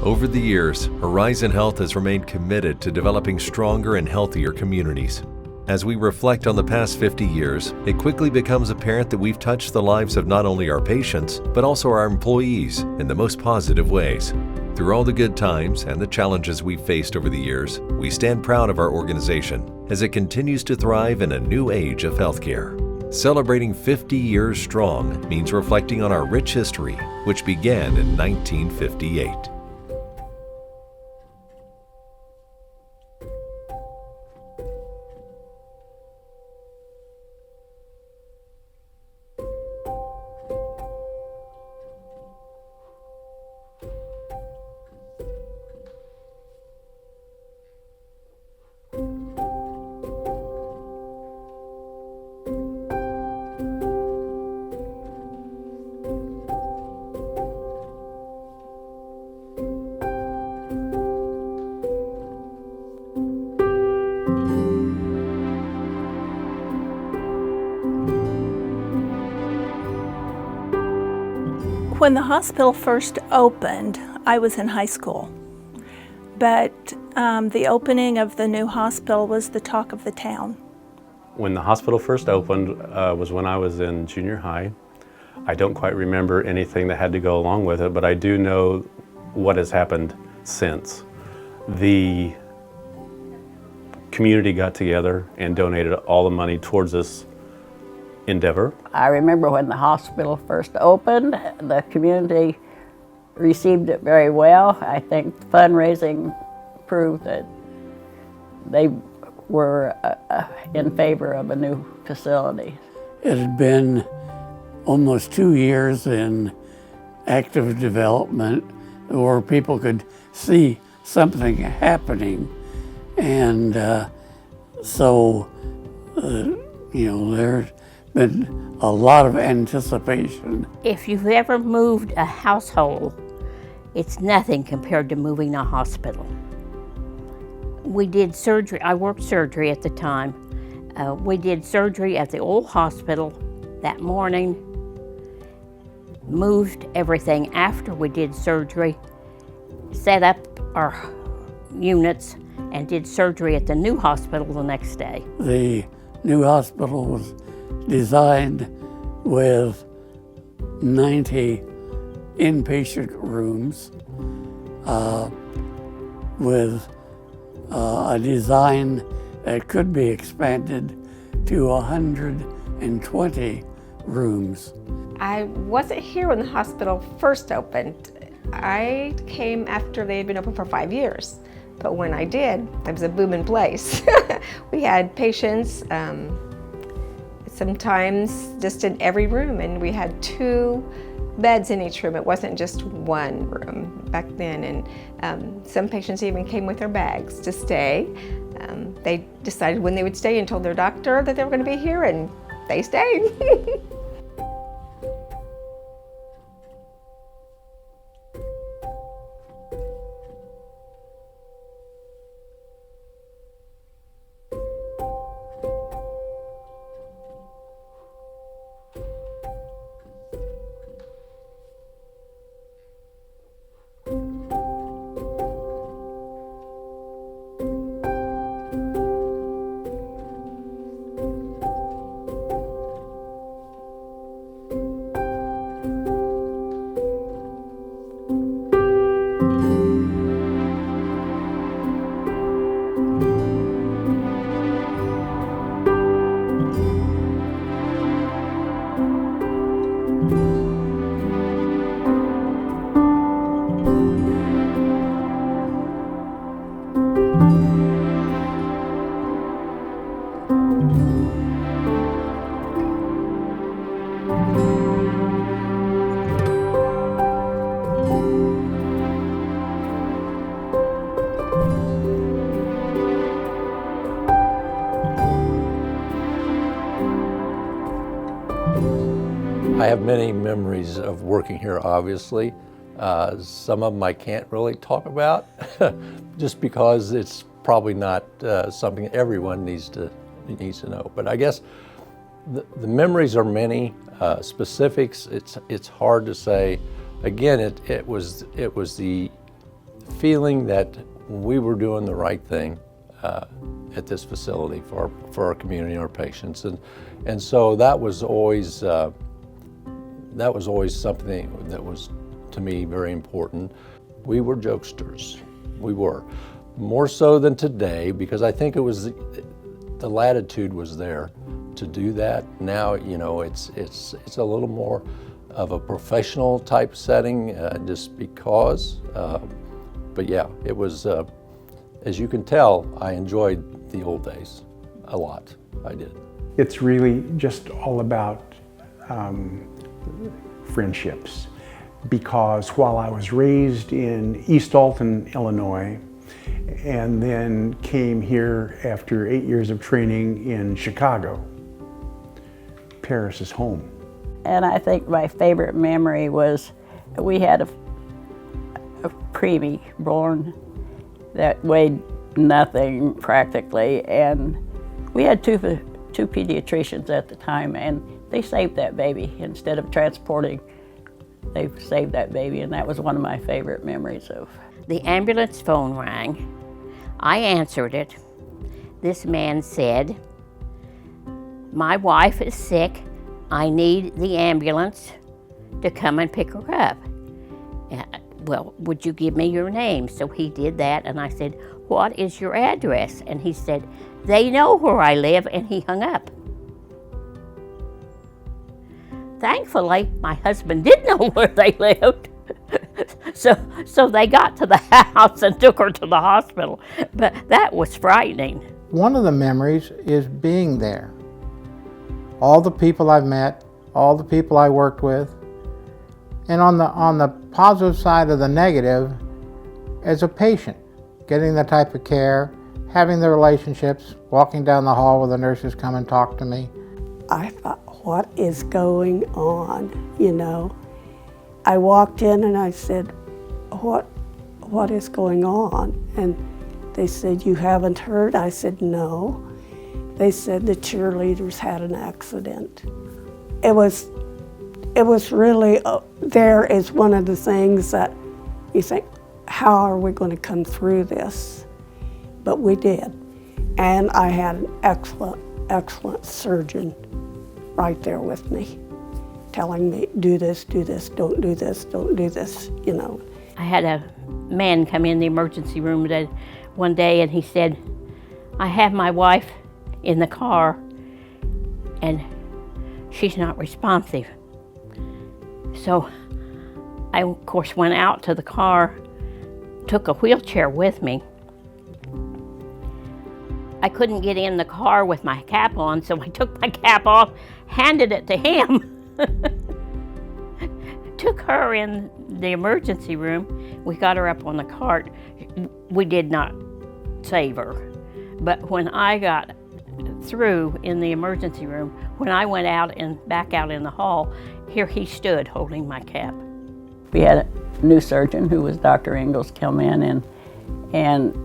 Over the years, Horizon Health has remained committed to developing stronger and healthier communities. As we reflect on the past 50 years, it quickly becomes apparent that we've touched the lives of not only our patients, but also our employees in the most positive ways. Through all the good times and the challenges we've faced over the years, we stand proud of our organization as it continues to thrive in a new age of healthcare. Celebrating 50 years strong means reflecting on our rich history, which began in 1958. When the hospital first opened, I was in high school, but the opening of the new hospital was the talk of the town. When the hospital first opened was when I was in junior high. I don't quite remember anything that had to go along with it, but I do know what has happened since. The community got together and donated all the money towards this endeavor. I remember when the hospital first opened, the community received it very well. I think fundraising proved that they were in favor of a new facility. It had been almost 2 years in active development where people could see something happening. And there's been a lot of anticipation. If you've ever moved a household, it's nothing compared to moving a hospital. We did surgery, I worked surgery at the time. We did surgery at the old hospital that morning, moved everything after we did surgery, set up our units, and did surgery at the new hospital the next day. The new hospital was designed with 90 inpatient rooms with a design that could be expanded to 120 rooms. I wasn't here when the hospital first opened. I came after they had been open for 5 years. But when I did, it was a booming place. We had patients sometimes just in every room, and we had 2 beds in each room. It wasn't just one room back then, and some patients even came with their bags to stay. They decided when they would stay and told their doctor that they were going to be here, and they stayed. I have many memories of working here, obviously. Some of them I can't really talk about just because it's probably not something everyone needs to know. But I guess the memories are many. Specifics, it's hard to say. Again, it was the feeling that we were doing the right thing at this facility for our community and our patients, and so that was always something that was, to me, very important. We were jokesters. We were more so than today, because I think it was the latitude was there to do that. Now, you know, it's a little more of a professional type setting, just because. But yeah, it was. As you can tell, I enjoyed the old days a lot. I did. It's really just all about friendships, because while I was raised in East Alton, Illinois, and then came here after 8 years of training in Chicago, Paris is home. And I think my favorite memory was we had a preemie born that weighed nothing practically, and we had two pediatricians at the time, and they saved that baby. Instead of transporting, they saved that baby, and that was one of my favorite memories of. The ambulance phone rang. I answered it. This man said, "My wife is sick. I need the ambulance to come and pick her up. Well, would you give me your name?" So he did that, and I said, "What is your address?" And he said, "They know where I live," and he hung up. Thankfully, my husband did know where they lived. So they got to the house and took her to the hospital, but that was frightening. One of the memories is being there. All the people I've met, all the people I worked with, and on the positive side of the negative, as a patient, getting the type of care, having the relationships, walking down the hall where the nurses come and talk to me. I thought, what is going on, you know? I walked in and I said, what is going on? And they said, "You haven't heard?" I said, "No." They said the cheerleaders had an accident. It was really, there is one of the things that you think, how are we going to come through this? But we did. And I had an excellent surgeon right there with me, telling me, do this, don't do this, don't do this, you know. I had a man come in the emergency room one day, and he said, "I have my wife in the car and she's not responsive." So I, of course, went out to the car, took a wheelchair with me. I couldn't get in the car with my cap on, so I took my cap off, handed it to him. Took her in the emergency room. We got her up on the cart. We did not save her. But when I got through in the emergency room, when I went out and back out in the hall, here he stood holding my cap. We had a new surgeon who was Dr. Ingalls come in, and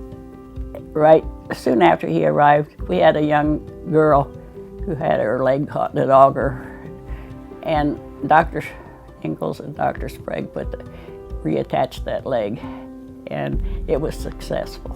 right soon after he arrived, we had a young girl who had her leg caught in an auger, and Dr. Ingalls and Dr. Sprague reattached that leg, and it was successful.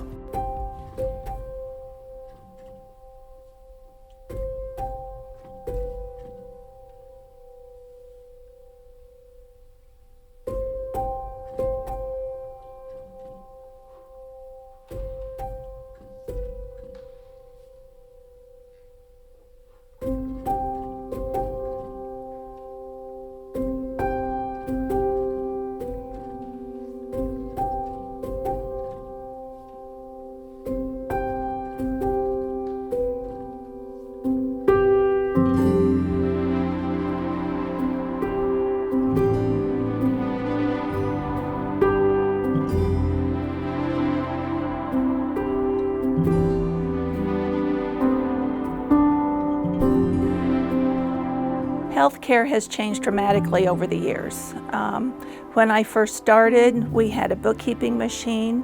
Healthcare has changed dramatically over the years. When I first started, we had a bookkeeping machine,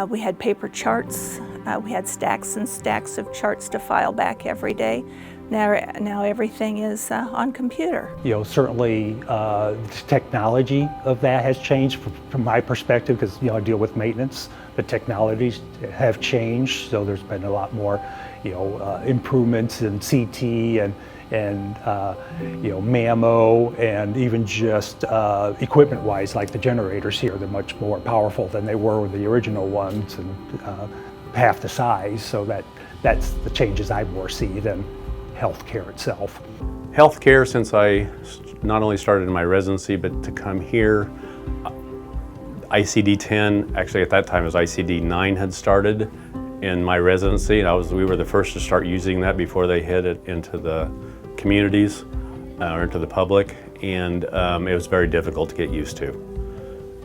we had paper charts, we had stacks and stacks of charts to file back every day. Now everything is on computer. You know, certainly the technology of that has changed from my perspective, because, you know, I deal with maintenance. The technologies have changed, so there's been a lot more, you know, improvements in CT and you know, mammo, and even just equipment-wise, like the generators here, they're much more powerful than they were with the original ones, and half the size. So that's the changes I more see than healthcare itself. Healthcare, since I not only started in my residency, but to come here, ICD-10, actually at that time it was ICD-9 had started in my residency. We were the first to start using that before they hit it into the communities or into the public, and it was very difficult to get used to.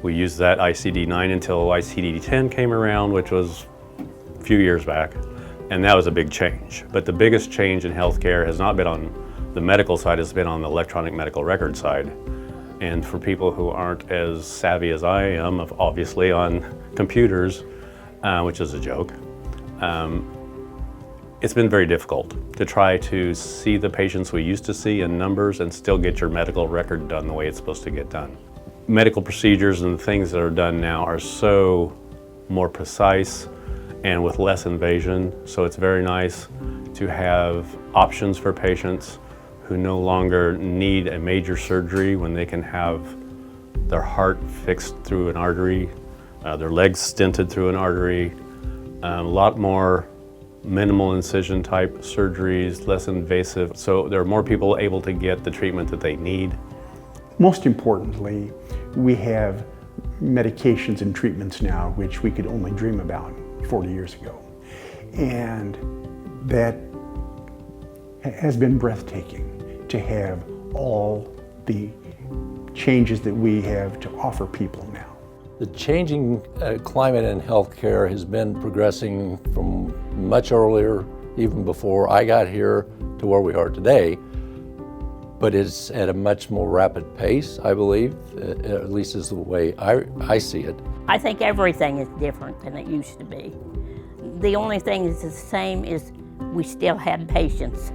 We used that ICD-9 until ICD-10 came around, which was a few years back, and that was a big change. But the biggest change in healthcare has not been on the medical side, it's been on the electronic medical record side. And for people who aren't as savvy as I am, obviously on computers, which is a joke, it's been very difficult to try to see the patients we used to see in numbers and still get your medical record done the way it's supposed to get done. Medical procedures and the things that are done now are so more precise and with less invasion, so it's very nice to have options for patients who no longer need a major surgery when they can have their heart fixed through an artery, their legs stented through an artery, a lot more minimal incision type surgeries, less invasive. So there are more people able to get the treatment that they need. Most importantly, we have medications and treatments now which we could only dream about 40 years ago. And that has been breathtaking to have all the changes that we have to offer people now. The changing climate in healthcare has been progressing from much earlier, even before I got here, to where we are today. But it's at a much more rapid pace, I believe, at least is the way I see it. I think everything is different than it used to be. The only thing that's the same is we still have patients.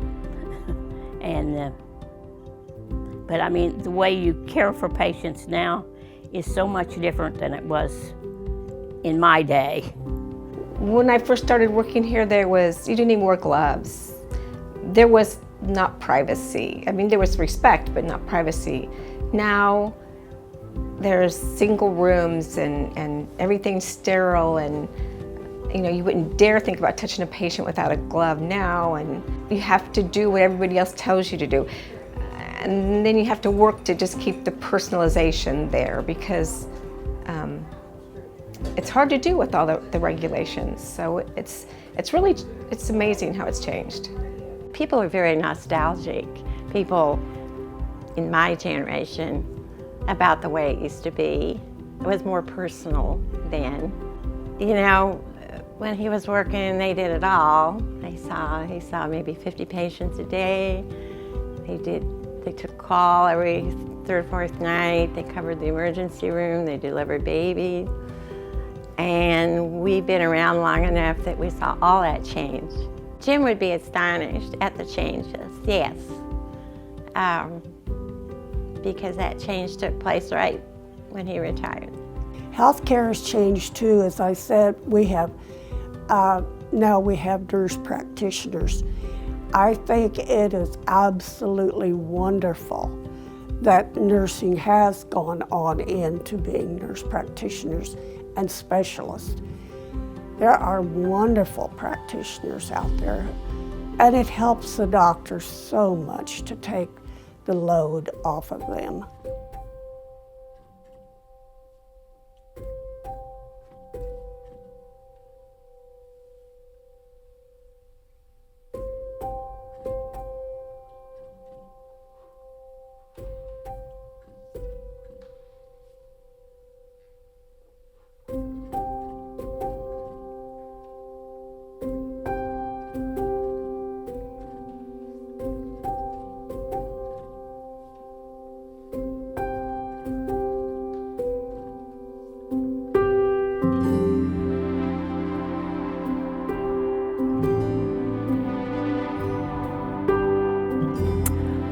But I mean, the way you care for patients now is so much different than it was in my day. When I first started working here, you didn't even wear gloves. There was not privacy. I mean, there was respect, but not privacy. Now, there's single rooms and everything's sterile, and you know, you wouldn't dare think about touching a patient without a glove now, and you have to do what everybody else tells you to do. And then you have to work to just keep the personalization there, because it's hard to do with all the regulations. So it's amazing how it's changed. People are very nostalgic, people in my generation, about the way it used to be. It was more personal then. You know, when he was working, they did it all. He saw maybe 50 patients a day. They took call every third or fourth night. They covered the emergency room. They delivered babies. And we've been around long enough that we saw all that change. Jim would be astonished at the changes, yes. Because that change took place right when he retired. Healthcare has changed too. As I said, now we have nurse practitioners. I think it is absolutely wonderful that nursing has gone on into being nurse practitioners and specialists. There are wonderful practitioners out there, and it helps the doctors so much to take the load off of them.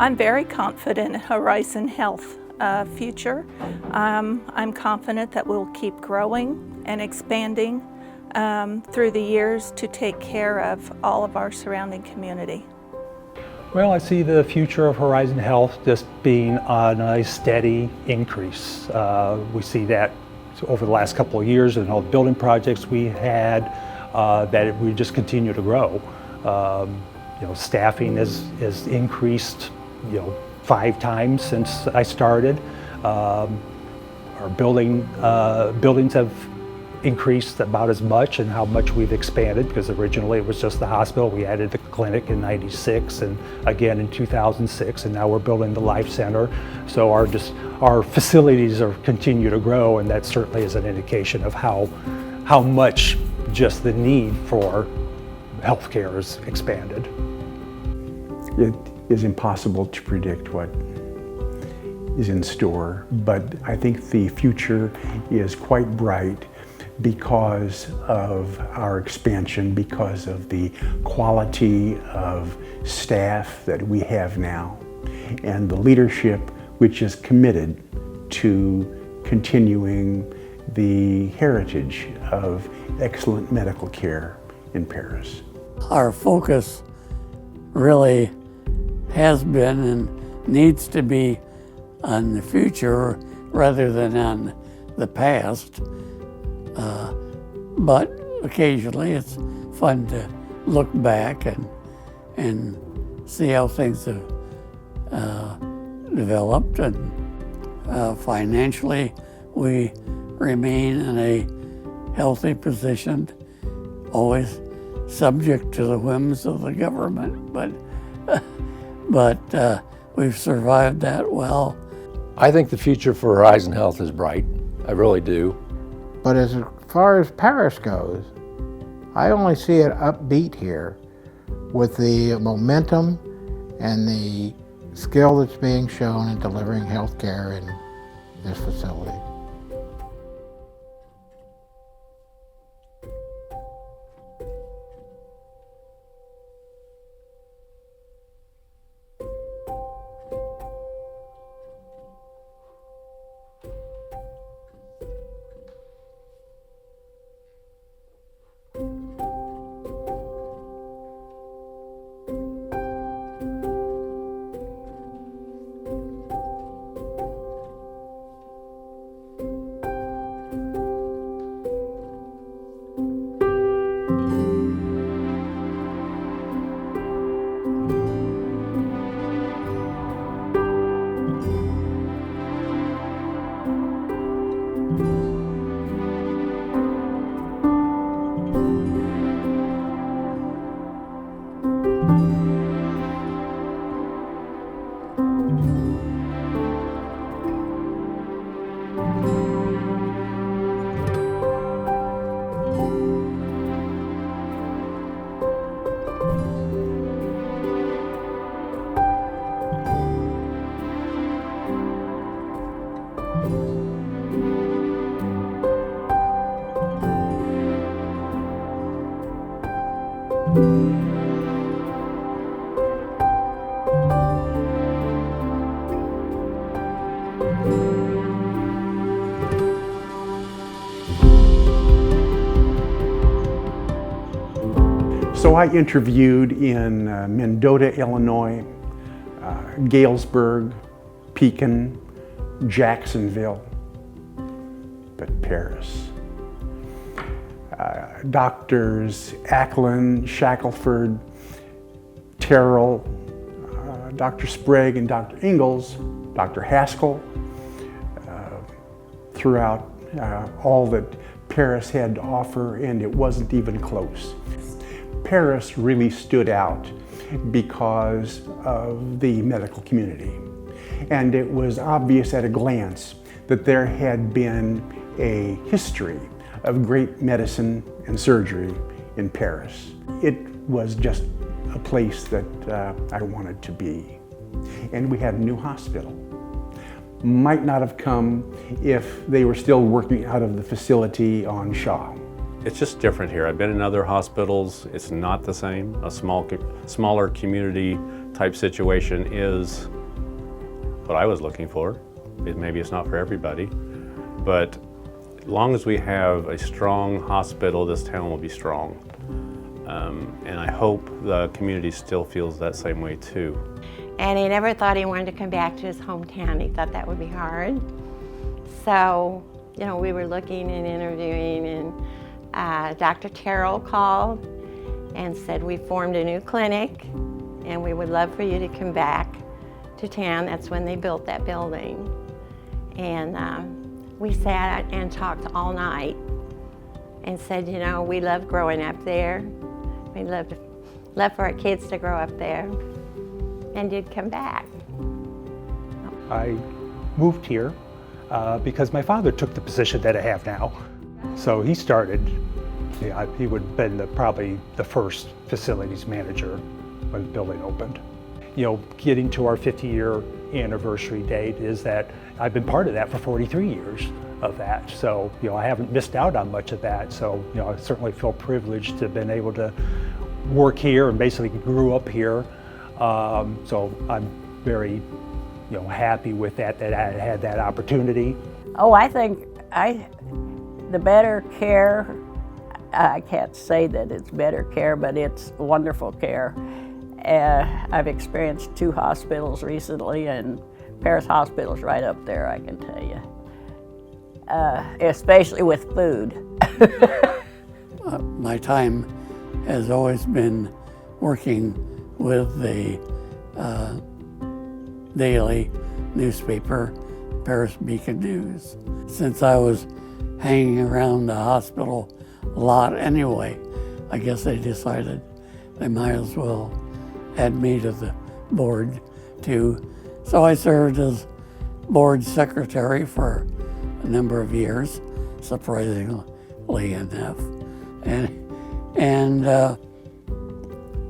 I'm very confident in Horizon Health future. I'm confident that we'll keep growing and expanding through the years to take care of all of our surrounding community. Well, I see the future of Horizon Health just being a nice steady increase. We see that over the last couple of years and all the building projects we had, that we just continue to grow. Staffing has increased, 5 times since I started. Our buildings have increased about as much, and how much we've expanded, because originally it was just the hospital. We added the clinic in '96 and again in 2006, and now we're building the Life Center. So our facilities continue to grow, and that certainly is an indication of how much just the need for healthcare has expanded. It is impossible to predict what is in store, but I think the future is quite bright because of our expansion, because of the quality of staff that we have now, and the leadership which is committed to continuing the heritage of excellent medical care in Paris. Our focus really has been and needs to be on the future rather than on the past. But occasionally it's fun to look back and see how things have developed. And financially, we remain in a healthy position, always subject to the whims of the government, but we've survived that well. I think the future for Horizon Health is bright. I really do. But as far as Paris goes, I only see it upbeat here with the momentum and the skill that's being shown in delivering health care in this facility. So I interviewed in Mendota, Illinois, Galesburg, Pekin, Jacksonville, but Paris. Doctors Ackland, Shackelford, Terrell, Dr. Sprague and Dr. Ingalls, Dr. Haskell, throughout all that Paris had to offer, and it wasn't even close. Paris really stood out because of the medical community. And it was obvious at a glance that there had been a history of great medicine and surgery in Paris. It was just a place that I wanted to be. And we had a new hospital. Might not have come if they were still working out of the facility on Shaw. It's just different here. I've been in other hospitals. It's not the same. A smaller community type situation is what I was looking for. Maybe it's not for everybody, but as long as we have a strong hospital, this town will be strong. And I hope the community still feels that same way too. And he never thought he wanted to come back to his hometown. He thought that would be hard. So, you know, we were looking and interviewing, and Dr. Terrell called and said, we formed a new clinic and we would love for you to come back to town. That's when they built that building. And we sat and talked all night and said, you know, we love growing up there. We love for our kids to grow up there, and did come back. I moved here because my father took the position that I have now. So he started, he would have been probably the first facilities manager when the building opened. You know, getting to our 50-year anniversary date is that I've been part of that for 43 years of that. So, you know, I haven't missed out on much of that. So, you know, I certainly feel privileged to have been able to work here and basically grew up here. So I'm very, you know, happy with that I had that opportunity. Oh, I think the better care, I can't say that it's better care, but it's wonderful care. I've experienced 2 hospitals recently, and Paris Hospital's right up there, I can tell you. Especially with food. My time has always been working with the daily newspaper, Paris Beacon News. Since I was hanging around the hospital a lot anyway, I guess they decided they might as well add me to the board too. So I served as board secretary for a number of years, surprisingly enough. And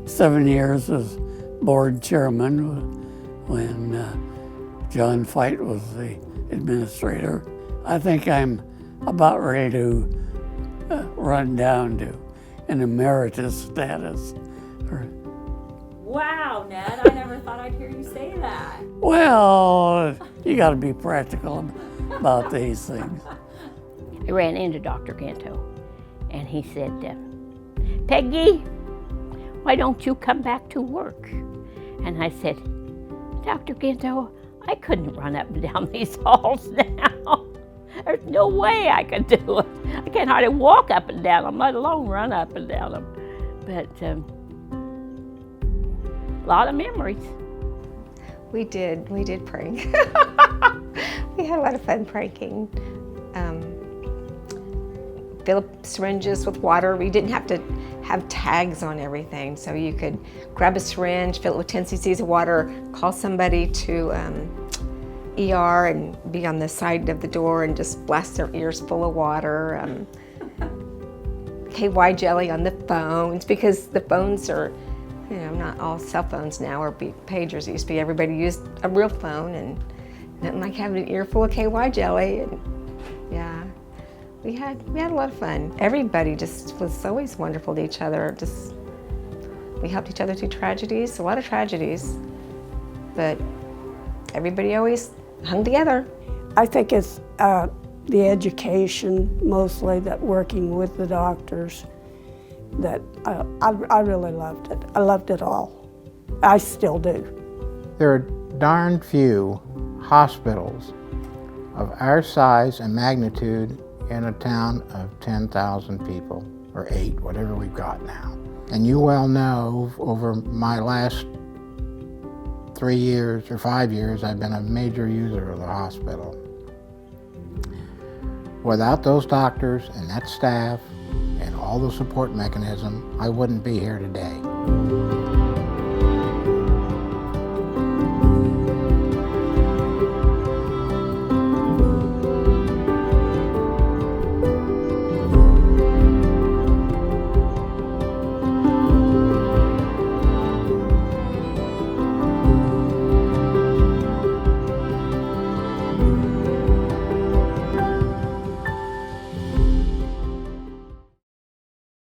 7 years as board chairman when John Fite was the administrator. I think I'm about ready to run down to an emeritus status. Wow, Ned, I never thought I'd hear you say that. Well, you got to be practical about these things. I ran into Dr. Ganto, and he said, Peggy, why don't you come back to work? And I said, Dr. Ganto, I couldn't run up and down these halls now. There's no way I could do it. I can't hardly walk up and down them, let alone run up and down them. But a lot of memories. We did prank. We had a lot of fun pranking. Fill up syringes with water. We didn't have to have tags on everything, so you could grab a syringe, fill it with 10 cc's of water, call somebody to ER and be on the side of the door and just blast their ears full of water. KY jelly on the phones, because the phones are, you know, not all cell phones now or pagers. It used to be everybody used a real phone, and didn't like having an earful of KY jelly. And yeah, we had a lot of fun. Everybody just was always wonderful to each other. We helped each other through tragedies, a lot of tragedies, but everybody always hung together. I think it's the education mostly, that working with the doctors, that I really loved it. I loved it all. I still do. There are darn few hospitals of our size and magnitude in a town of 10,000 people, or 8, whatever we've got now. And you well know, over my last 3 years or 5 years, I've been a major user of the hospital. Without those doctors and that staff and all the support mechanism, I wouldn't be here today.